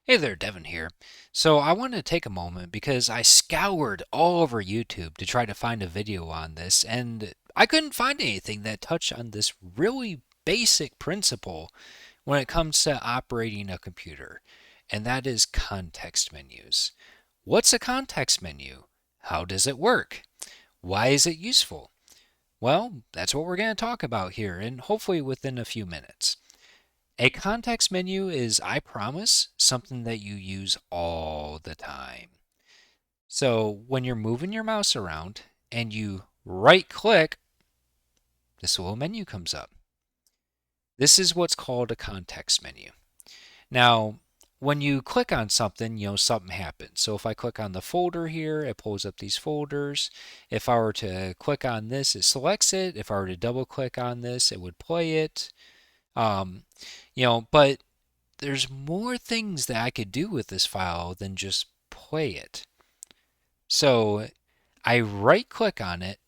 Hey there, Devin here. So I wanted to take a moment because I scoured all over YouTube to try to find a video on this, and I couldn't find anything that touched on this really basic principle when it comes to operating a computer, and that is context menus. What's a context menu? How does it work? Why is it useful? Well, that's what we're going to talk about here, and hopefully within a few minutes. A context menu is, I promise, something that you use all the time. So when you're moving your mouse around and you right click, this little menu comes up. This is what's called a context menu. Now, when you click on something, something happens. So if I click on the folder here, it pulls up these folders. If I were to click on this, it selects it. If I were to double click on this, it would play it. Um, but there's more things that I could do with this file than just play it. So I right click on it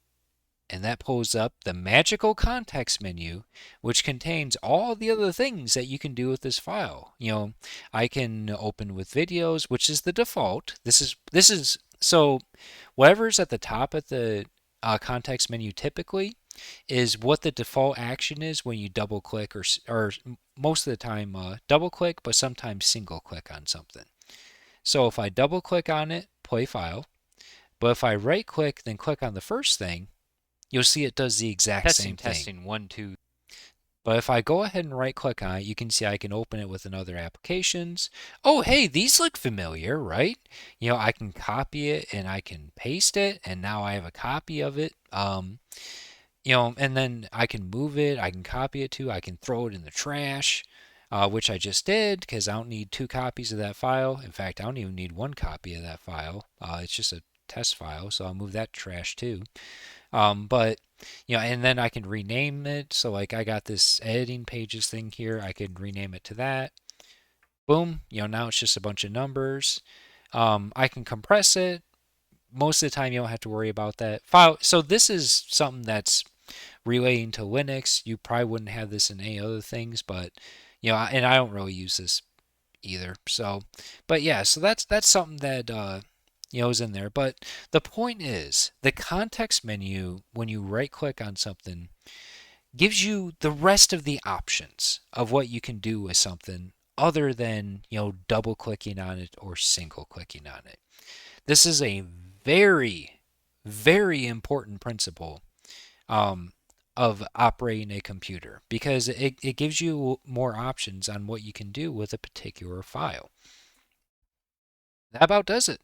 and that pulls up the magical context menu, which contains all the other things that you can do with this file. I can open with videos, which is the default. This is so whatever's at the top of the context menu typically is what the default action is when you double click or most of the time double click, but sometimes single click on something. So if I double click on it, play file, but if I right click, then click on the first thing, you'll see it does the exact same thing. Testing, 1, 2. But if I go ahead and right click on it, you can see I can open it within other applications. Oh, hey, these look familiar, right? I can copy it and I can paste it, and now I have a copy of it. And then I can move it, I can copy it too, I can throw it in the trash, which I just did because I don't need two copies of that file. In fact, I don't even need one copy of that file. It's just a test file, so I'll move that trash too. But and then I can rename it. So like I got this editing pages thing here, I could rename it to that. Boom, now it's just a bunch of numbers. I can compress it. Most of the time you don't have to worry about that file. So this is something that's relating to Linux. You probably wouldn't have this in any other things, but and I don't really use this either. So, but yeah, so that's something that is in there. But the point is, the context menu when you right click on something gives you the rest of the options of what you can do with something other than, double clicking on it or single clicking on it. This is a very, very important principle um, of operating a computer because it gives you more options on what you can do with a particular file. That about does it.